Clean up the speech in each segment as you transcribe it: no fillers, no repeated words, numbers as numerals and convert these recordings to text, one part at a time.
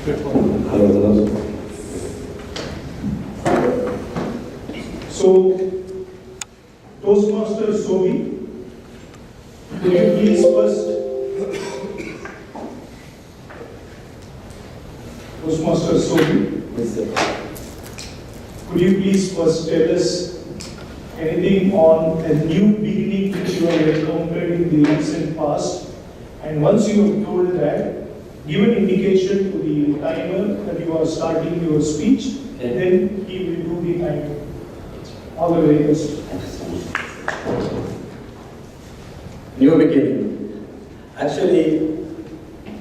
So, Toastmaster Sobhi, could you please first, Toastmaster Sobhi, could you please first tell us anything on a new beginning which you have encountered in the recent past? And once you have told that, give an indication to the timer that you are starting your speech, and then he will do the timer. All the very best. New beginning. Actually,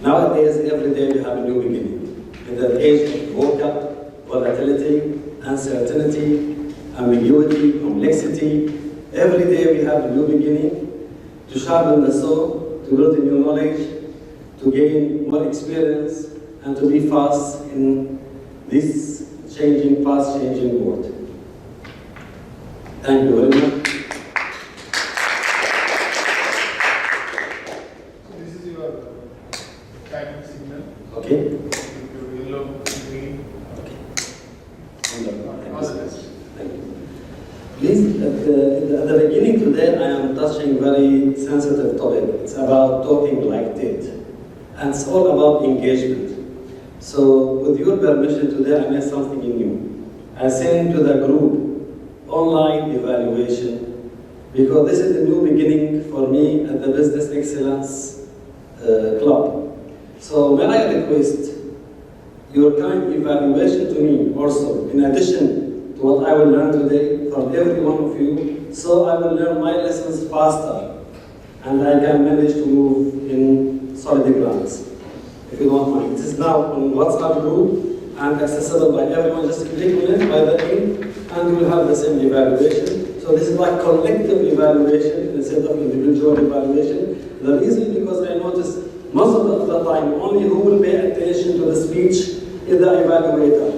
nowadays, every day we have a new beginning. In the age of VUCA, volatility, uncertainty, ambiguity, complexity, every day we have a new beginning to sharpen the saw, to build a new knowledge, to gain more experience, and to be fast in this changing, fast-changing world. Thank you very much. So this is your timing signal. Okay. Your yellow, green. Okay. All the best. Thank you. Please, at the beginning today, I am touching very sensitive topic. It's about talking like Ted, and it's all about engagement. So, with your permission today, I made something new. I sent to the group online evaluation, because this is the new beginning for me at the Business Excellence Club. So may I request your kind evaluation to me also, in addition to what I will learn today from every one of you, so I will learn my lessons faster and I can manage to move in solid grounds. If you don't mind. It is now on WhatsApp group and accessible by everyone. Just click on it by the link and you will have the same evaluation. So this is like collective evaluation instead of individual evaluation. The reason because I noticed most of the time only who will pay attention to the speech is the evaluator.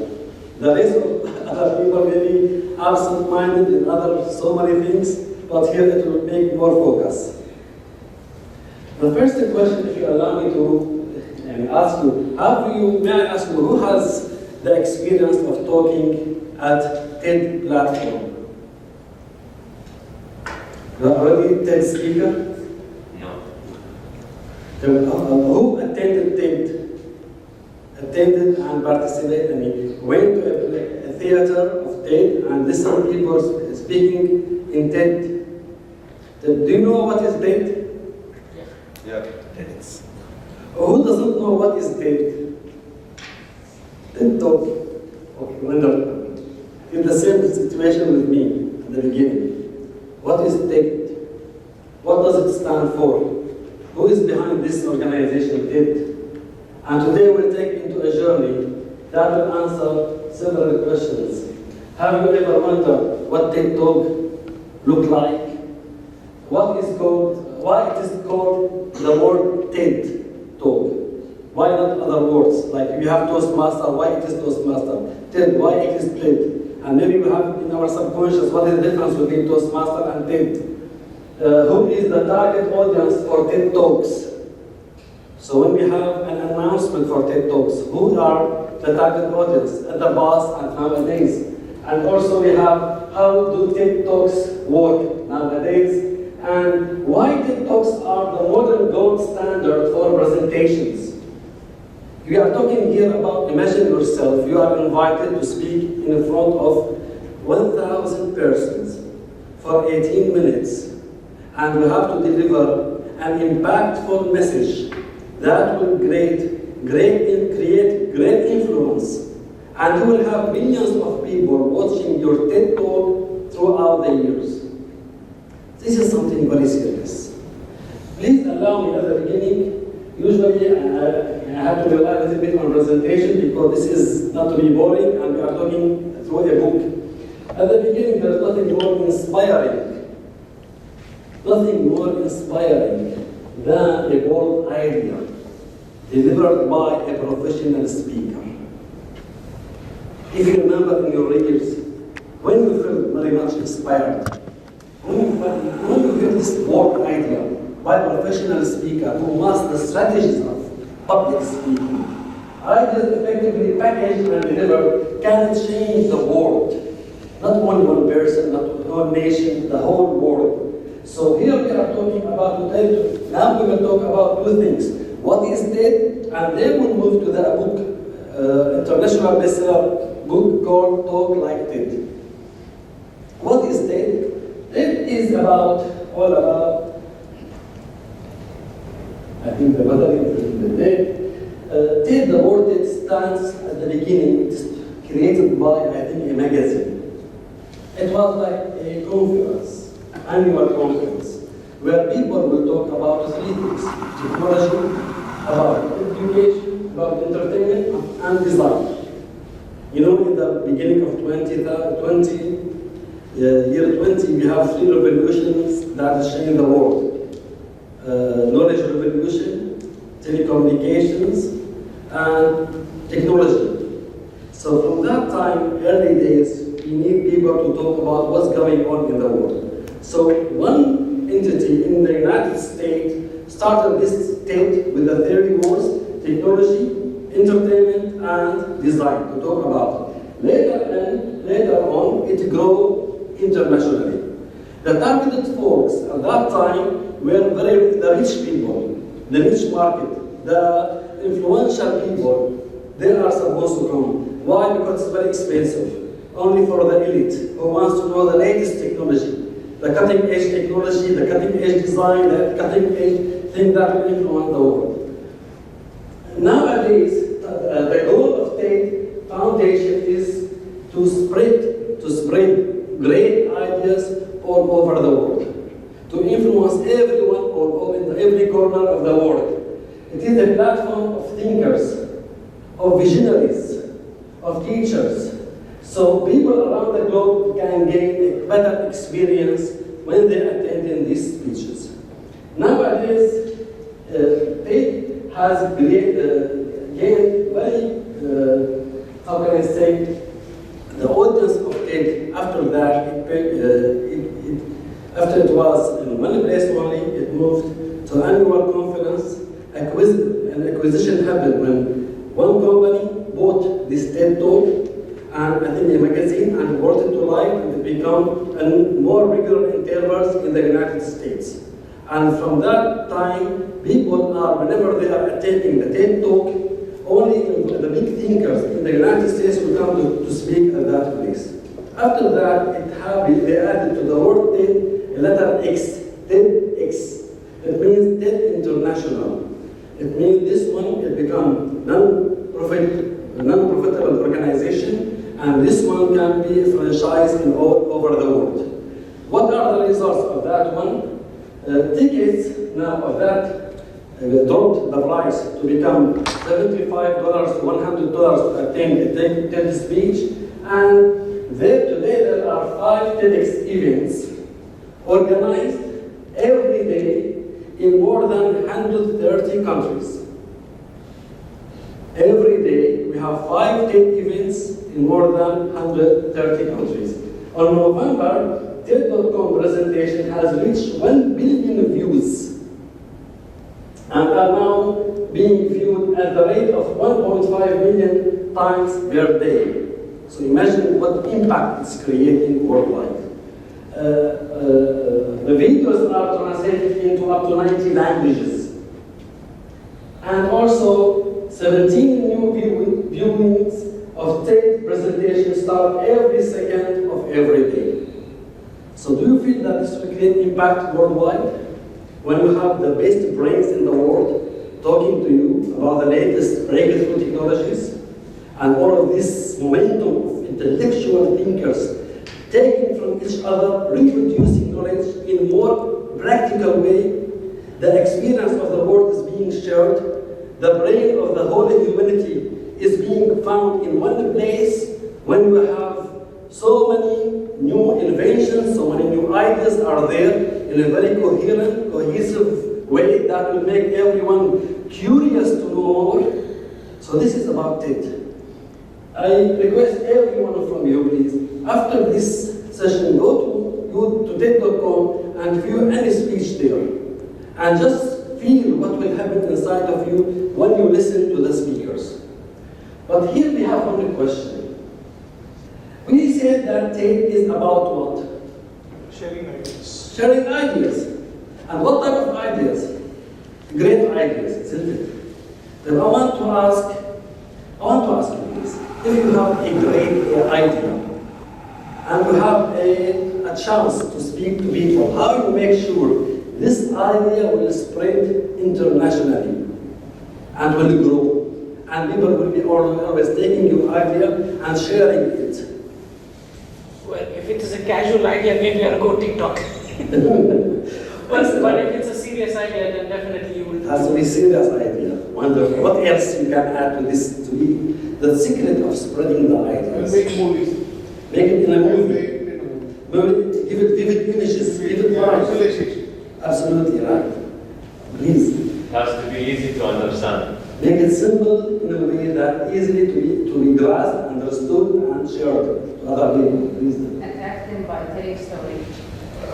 The rest of other people may be absent-minded in other so many things, but here it will make more focus. The first question, if you allow me to ask you, may I ask you, who has the experience of talking at TED platform? You are already TED speaker? No. Who attended TED? Attended and participated, went to a theater of TED and listened to people speaking in TED. Do you know what is TED? Yeah. Who doesn't know what is TED? TED Talk. Okay, wonderful. In the same situation with me at the beginning. What is TED? What does it stand for? Who is behind this organization, TED? And today we'll take into a journey that will answer several questions. Have you ever wondered what TED Talk look like? Why it is called the word TED Talk? Why not other words? Like you have Toastmaster, why it is Toastmaster? TED, why it is TED? And maybe we have in our subconscious, what is the difference between Toastmaster and TED? Who is the target audience for TED Talks? So when we have an announcement for TED Talks, who are the target audience at the past and nowadays? And also we have how do TED Talks work nowadays? And why TED Talks are the modern gold standard for presentations. We are talking here about, imagine yourself, you are invited to speak in front of 1,000 persons for 18 minutes. And you have to deliver an impactful message that will create great influence. And you will have millions of people watching your TED Talk throughout the years. This is something very serious. Please allow me at the beginning, usually I have to rely a little bit on presentation because this is not to be boring and we are talking through a book. At the beginning there's nothing more inspiring. Nothing more inspiring than a bold idea delivered by a professional speaker. If you remember in your years, when you feel very much inspired, when you hear this bold idea by a professional speaker who masters the strategies of public speaking, Ideas effectively packaged and delivered can change the world. Not only one person, not one nation, the whole world. So here we are talking about, now we will talk about two things. What is TED? And then we'll move to the book, international bestseller book called Talk Like TED. What is TED? TED is all about, I think the battery is in the TED. TED, the word TED stands at the beginning. It's created by, I think, a magazine. It was like a conference, annual conference, where people will talk about three things: technology, about education, about entertainment, and design. You know, in the beginning of year 20, we have three revolutions that are changing the world. Knowledge revolution, telecommunications, and technology. So from that time, early days, we need people to talk about what's going on in the world. So one entity in the United States started this state with the three words: technology, entertainment, and design, to talk about it. Later on, it grew internationally. The targeted folks at that time were the rich people, the rich market, the influential people. They are supposed to come. Why? Because it's very expensive. Only for the elite who wants to know the latest technology, the cutting edge technology, the cutting edge design, the cutting edge thing that will influence the world. Nowadays, the goal of TED Foundation is to spread great ideas all over the world, to influence everyone in every corner of the world. It is a platform of thinkers, of visionaries, of teachers. So people around the globe can gain a better experience when they attend these speeches. Nowadays, TED has gained very, how can I say, the audience of TED after that, after it was in one place only, it moved to annual conference. An acquisition happened when one company bought this TED Talk and I think a magazine and brought it to life, and it became more regular intervals in the United States. And from that time, people are, whenever they are attending the TED Talk, only the big thinkers in the United States will come to speak at that place. After that, they added to the word TED a letter X, TEDx. It means TED International. It means this one will become non-profitable organization, and this one can be franchised all over the world. What are the results of that one? Tickets now of that dropped the price to become $75 to $100 to attend a TED speech, and today there are 5 TEDx events organized every day in more than 130 countries. Every day we have 5 TED events in more than 130 countries. On November, TED.com presentation has reached 1 billion views and are now being viewed at the rate of 1.5 million times per day. So imagine what impact it's creating worldwide. The videos are translated into up to 90 languages. And also 17 new viewings of TED presentations start every second of every day. So do you feel that this will create impact worldwide? When you have the best brains in the world talking to you about the latest breakthrough technologies, and all of this momentum of intellectual thinkers taking from each other, reproducing knowledge in a more practical way, the experience of the world is being shared, the brain of the whole humanity is being found in one place. When you have so many new inventions, so many new ideas are there in a very coherent, cohesive way that will make everyone curious to know more. So this is about TED. I request everyone from you, please, after this session, go to TED.com and view any speech there. And just feel what will happen inside of you when you listen to the speakers. But here we have only question. We said that TED is about what? Sharing ideas. Sharing ideas. And what type of ideas? Great ideas, isn't it? Then I want to ask you this. If you have a great idea, and you have a chance to speak to people, how you make sure this idea will spread internationally and will grow, and people will be always taking your idea and sharing it? Well, if it is a casual idea, maybe I'll go TikTok. But if it's a serious idea, then definitely you will. It has to be serious idea. Wonderful. What else you can add to this to be the secret of spreading the ideas? Make movies. Make it in a movie. Make it in a movie. Movie, give it vivid images, give it life. Visualization. Absolutely right. Please. It has to be easy to understand. Make it simple in a way that easily to be grasped, understood, and shared to other people. Please. And act them by telling stories.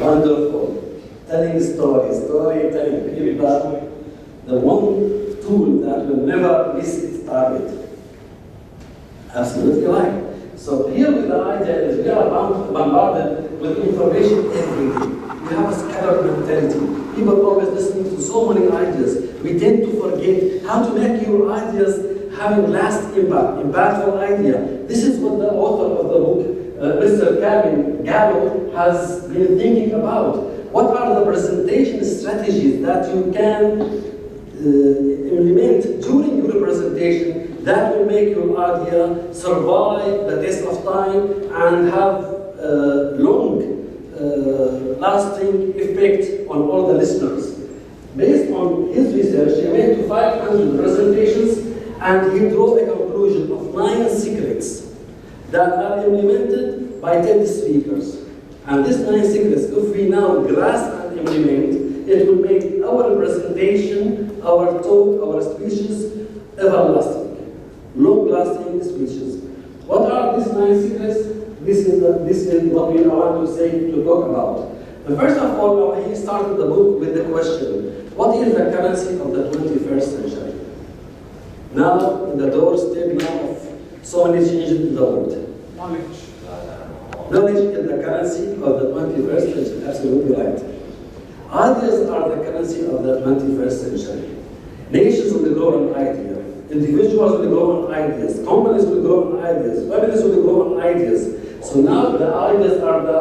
Wonderful. Telling storytelling. People, the one tool that will never miss its target. Absolutely right. So here with the idea is we are bombarded with information every day. We have a scattered mentality. People always listening to so many ideas. We tend to forget how to make your ideas having last impact, impactful idea. This is what the author of the book, Mr. Gallo, has been thinking about. What are the presentation strategies that you can implement during your presentation that will make your idea survive the test of time and have long-lasting effect on all the listeners? Based on his research, he went to 500 presentations and he drew a conclusion of 9 secrets that are implemented by TED speakers. And these 9 secrets, if we now grasp and implement, it will make our presentation, our talk, our speeches everlasting, long-lasting speeches. What are these 9 secrets? This is what we want to say, to talk about. And first of all, he started the book with the question, what is the currency of the 21st century? Now, in the doorstep now of so many changes in the world. Knowledge. Knowledge is the currency of the 21st century, absolutely right. Ideas are the currency of the 21st century. Nations will grow on ideas. Individuals will grow on ideas. Companies will grow on ideas. Families will grow on ideas. So now the ideas are the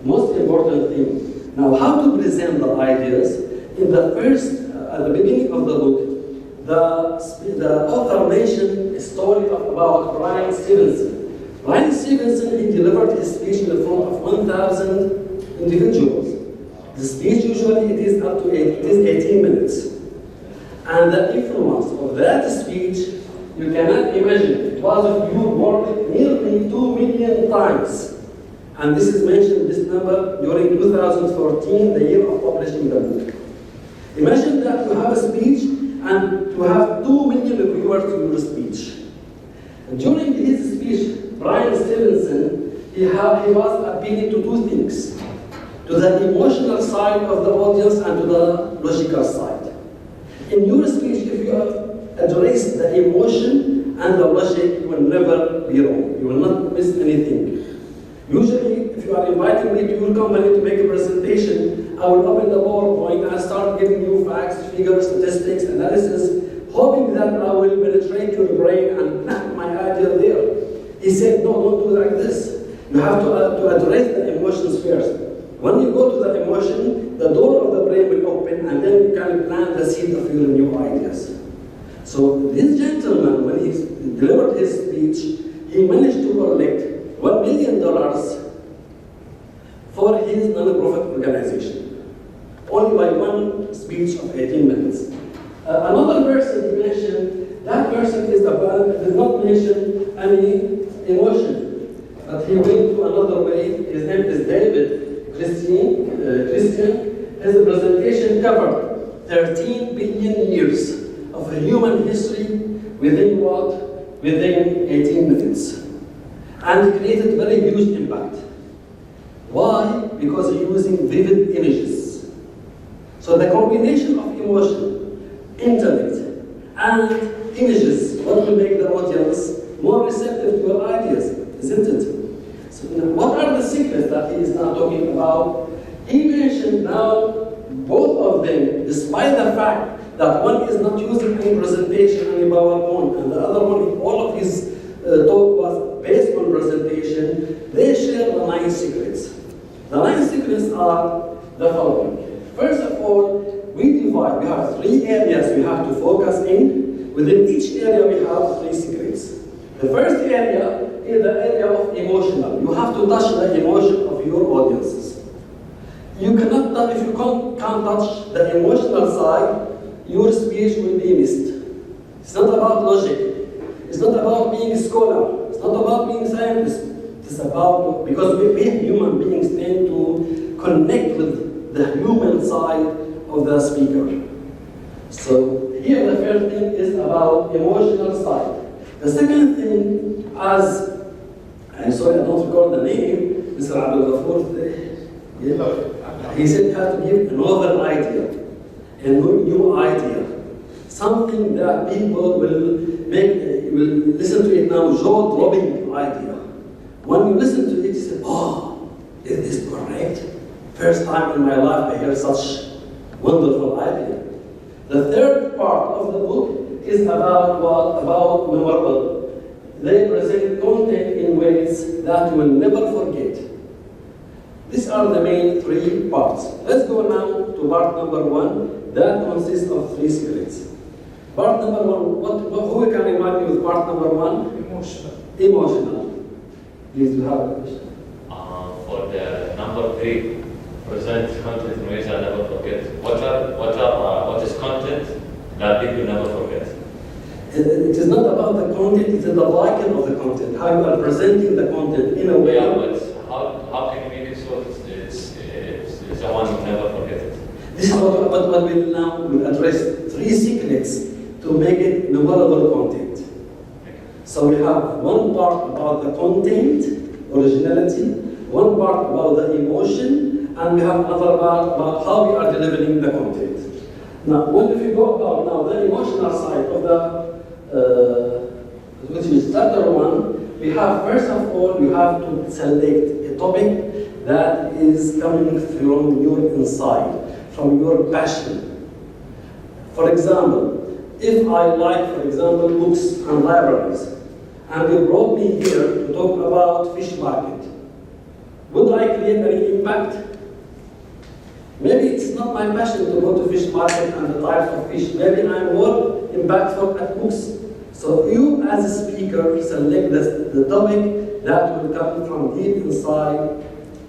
most important thing. Now, how to present the ideas? In the first, at the beginning of the book, the author mentioned a story about Brian Stevenson. Brian Stevenson, he delivered his speech in the front of 1,000 individuals. The speech usually it is 18 minutes. And the influence of that speech, you cannot imagine. It was viewed nearly 2 million times. And this is mentioned, this number, during 2014, the year of publishing the book. Imagine that you have a speech and you have 2 million viewers to your speech. And during his speech, Brian Stevenson, he was appealing to 2 things. To the emotional side of the audience and to the logical side. In your speech, if you address the emotion and the logic, you will never be wrong. You will not miss anything. Usually, if you are inviting me to your company to make a presentation, I will open the PowerPoint and start giving you facts, figures, statistics, analysis, hoping that I will penetrate your brain and plant my idea there. He said, no, don't do like this. You have to address the emotions first. When you go to the emotion, the door of the brain will open and then you can plant the seed of your new ideas. So this gentleman, when he delivered his speech, he managed to collect $1 million for his non-profit organization, only by one speech of 18 minutes. Another person he mentioned, that person did not mention any emotion, but he went to another way. His name is David Christian. His presentation covered 13 billion years of human history within what? Within 18 minutes. And created very huge impact. Why? Because using vivid images. So the combination of emotion, intellect, and images, what will make the audience more receptive to your ideas, isn't it? So now, what are the secrets that he is now talking about? He mentioned now both of them, despite the fact that one is not using any presentation, any PowerPoint, and the other one, all of his talk was based on presentation, they share the 9 secrets. The 9 secrets are the following. First of all, we have 3 areas we have to focus in. Within each area, we have 3 secrets. The first area is the area of emotional. You have to touch the emotion of your audiences. You cannot touch, if you can't touch the emotional side, your speech will be missed. It's not about logic. It's not about being a scholar. It's not about being a scientist. It's about, because we human beings tend to connect with the human side of the speaker. So here the first thing is about emotional side. The second thing, I'm sorry I don't recall the name, Mr. Abdul Ghafoor, he said you have to give a novel idea, a new idea, something that people will listen to it now, jaw-dropping idea. When you listen to it, you say, oh, is this correct? First time in my life I hear such wonderful idea. The third part of the book is about what? About memorable. They present content in ways that you will never forget. These are the main 3 parts. Let's go now to part number 1. That consists of 3 secrets. Part number 1, who can remind me with part number 1? Emotional. Emotional. Please, you have a question. For the number 3, present content in ways I never forget. What is content that people never forget? It is not about the content, it is the liking of the content, how you are presenting the content in a way. Yeah, but how can you make it so it's the one who never forget it? This is what we'll now address 3 secrets to make it memorable content. So we have one part about the content, originality, one part about the emotion, and we have another part about how we are delivering the content. Now, if you go about now the emotional side of the, which is chapter 1, we have, first of all, you have to select a topic that is coming from your inside, from your passion. For example, if I like, for example, books and libraries, and you brought me here to talk about fish market, would I create any impact? Maybe it's not my passion to go to fish market and the types of fish. Maybe I'm more impactful at books. So you, as a speaker, select the topic that will come from deep inside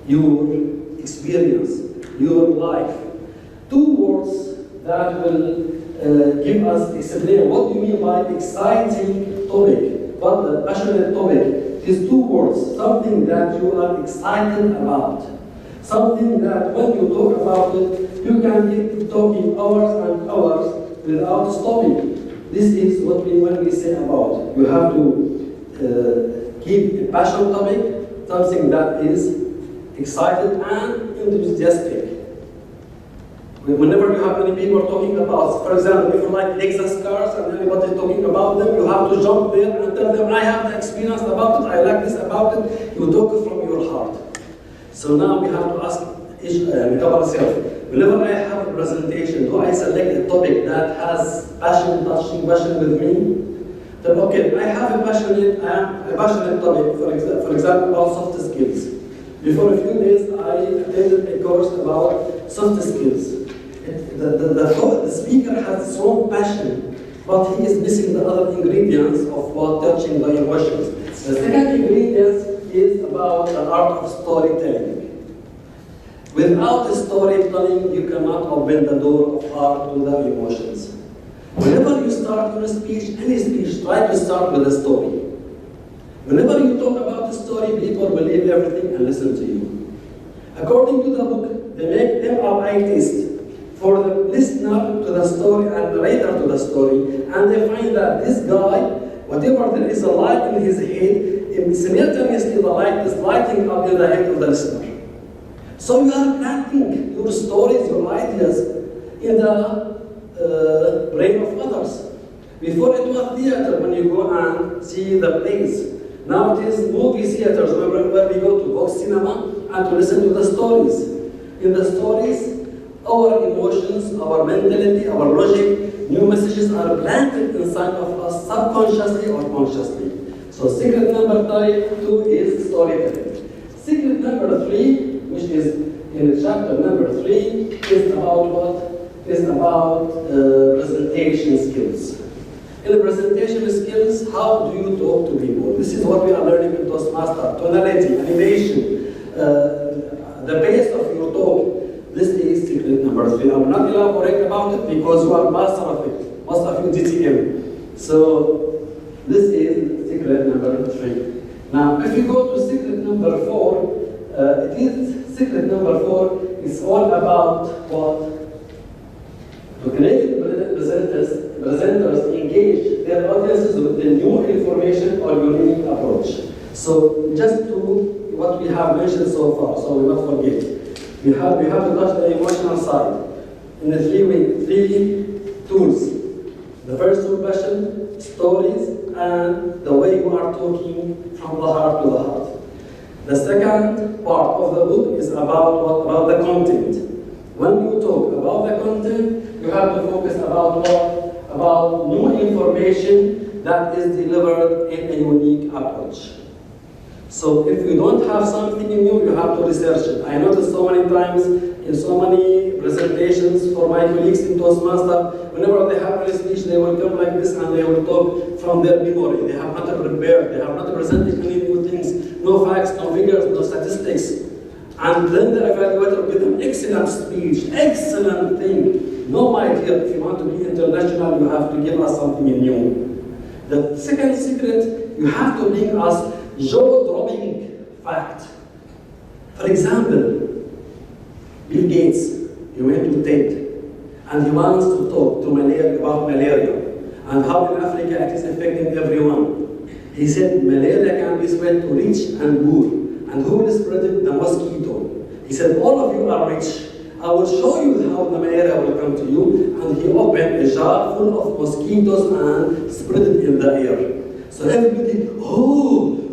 your experience, your life. 2 words that will give us, explain what do you mean by exciting topic, what the passionate topic is. 2 words, something that you are excited about. Something that when you talk about it, you can keep talking hours and hours without stopping. This is what when we say about. You have to keep a passion topic, something that is excited and enthusiastic. Whenever you have many people talking about, for example, if you like Lexus cars and everybody is talking about them, you have to jump there and tell them, I have the experience about it, I like this about it. You talk from your heart. So now we have to ask ourselves, whenever I have a presentation, do I select a topic that has touching passion with me? Then okay, I have a passionate topic, for example, about soft skills. Before a few days, I attended a course about soft skills. The speaker has strong passion, but he is missing the other ingredients of what touching the emotions. The second ingredient is about the art of storytelling. Without storytelling, you cannot open the door of heart to the emotions. Whenever you start your speech, any speech, try to start with a story. Whenever you talk about the story, people will leave everything and listen to you. According to the book, they make MRI test for the listener to the story and narrator to the story, and they find that this guy, whatever there is a light in his head, simultaneously the light is lighting up in the head of the listener. So you are planting your stories, your ideas in the brain of others. Before it was theater when you go and see the plays. Now it is movie theaters where we go to watch cinema and to listen to the stories. In the stories, our emotions, our mentality, our logic, new messages are planted inside of us subconsciously or consciously. So secret number 2 is storytelling. Secret number 3, which is in chapter number 3, is about what? Is about presentation skills. In the presentation skills, how do you talk to people? This is what we are learning in Toastmaster. Tonality, animation, the pace of your talk. This is secret number 3. I will not elaborate about it because you are master of it. Most of you DTM. So this is secret number 3. Now, if you go to secret number 4, secret number 4 is all about what? To create presenters engage their audiences with the new information or unique approach. So just to what we have mentioned so far, so we not forget. We have to touch the emotional side in the 3 tools. The first 2 questions, stories, and the way you are talking from the heart to the heart. The second part of the book is about what? About the content. When you talk about the content, you have to focus about what? About new information that is delivered in a unique approach. So if you don't have something new, you have to research it. I noticed so many times in so many presentations for my colleagues in Toastmaster, whenever they have a speech, they will come like this and they will talk from their memory. They have not prepared, they have not presented any new things, no facts, no figures, no statistics. And then the evaluator gives them excellent speech, excellent thing. No idea, if you want to be international, you have to give us something new. The second secret, you have to bring us jaw-dropping fact. For example, Bill Gates, he went to TED, and he wants to talk to about malaria, and how in Africa it is affecting everyone. He said malaria can be spread to rich and poor. And who will spread it? The mosquito. He said, all of you are rich. I will show you how the malaria will come to you. And he opened a jar full of mosquitoes and spread it in the air. So everybody,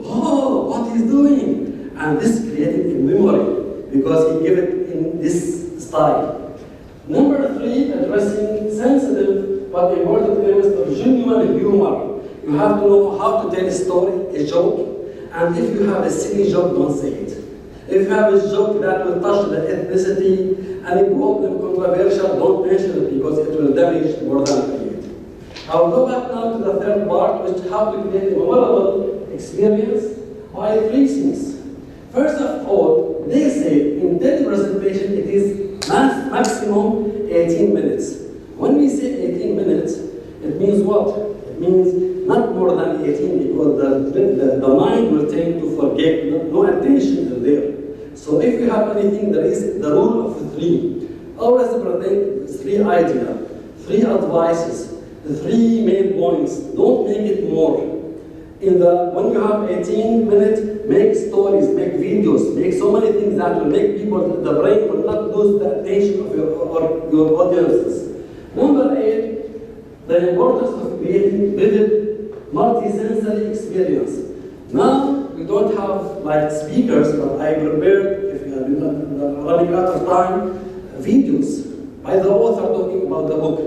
what he's doing? And this created a memory because he gave it in this style. Number 3, addressing sensitive but important elements of genuine humor. You have to know how to tell a story, a joke. And if you have a silly joke, don't say it. If you have a joke that will touch the ethnicity and a problem controversial, don't mention it because it will damage more than create. I'll go back now to the third part, which is how to create a memorable experience by 3 things. First of all, they say in TED presentation it is maximum 18 minutes. When we say 18 minutes, it means what? It means not more than 18 because the mind will tend to forget, no attention is there. So if you have anything, there is the rule of 3. Always present 3 ideas, 3 advices, the 3 main points. Don't make it more. When you have 18 minutes, make stories, make videos, make so many things that will make people, the brain will not lose the attention of your audiences. Number 8, the importance of creating vivid multi-sensory experience. Now, we don't have like speakers, but I prepared, if you are running out of time, videos by the author talking about the book,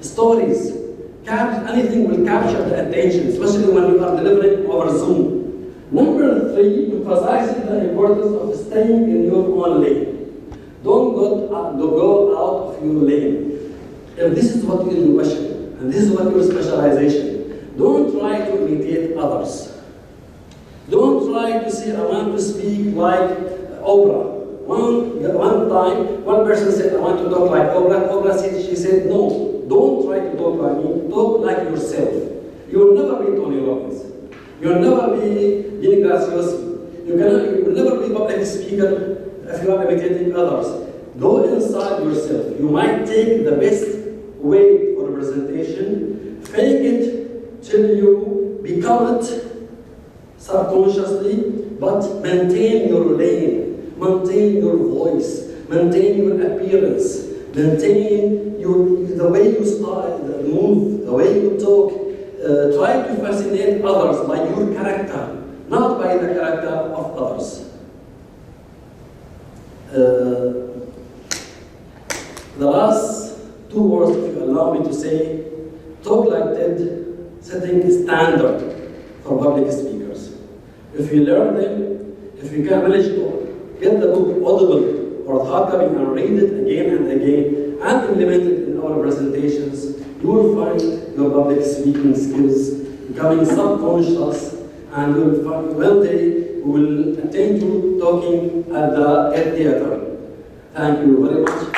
stories. Anything will capture the attention, especially when you are delivering over Zoom. Number 3, emphasizing the importance of staying in your own lane. Don't go out of your lane. If this is what is your passion, and this is what your specialization, don't try to imitate others. Don't try to say, I want to speak like Oprah. One time, one person said, I want to talk like Oprah. Oprah said, she said, no, don't try to talk like me. Talk like yourself. You will never be Tony Robbins. You will never be Gini Graciosi. You will never be a public speaker if you are imitating others. Go inside yourself. You might take the best way for a presentation, fake it till you become it subconsciously, but maintain your lane, maintain your voice, maintain your appearance, maintain the way you style, the move, the way you talk. try to fascinate others by your character, not by the character of others. The last two words, if you allow me to say, talk like Ted, setting standard for public speakers. If you learn them, if you can manage to get the book audible or hardcopy and read it again and again and implement it in our presentations, you will find your public speaking skills becoming subconscious, and you will find one day we will attain to talking at the Ed Theater. Thank you very much.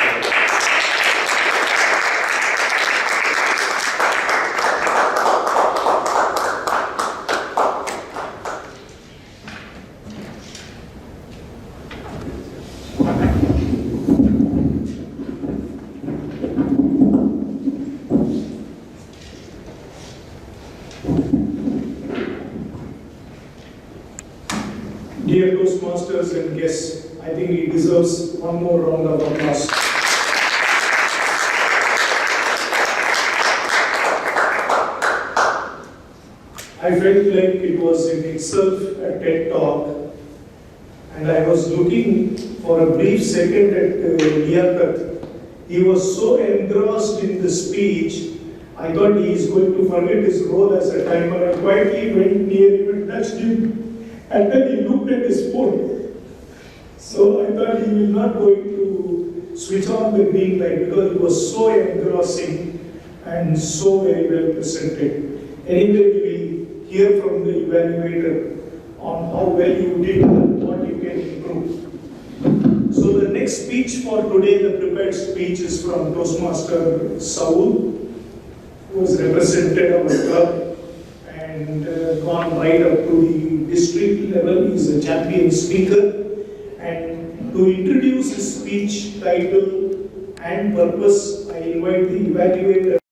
Dear Toastmasters and guests, I think he deserves one more round of applause. I felt like it was in itself a TED Talk, and I was looking for a brief second at Liaquat. He was so engrossed in the speech, I thought he is going to forget his role as a timer. I quietly went near him and touched him. And then he looked at his phone. So I thought he will not going to switch on the green light because it was so engrossing and so very well presented. Anyway, we will hear from the evaluator on how well you did and what you can improve. So the next speech for today, the prepared speech, is from Toastmaster Sobhi, who has represented our club and gone right up to the district level. He is a champion speaker, and to introduce his speech title and purpose, I invite the evaluator.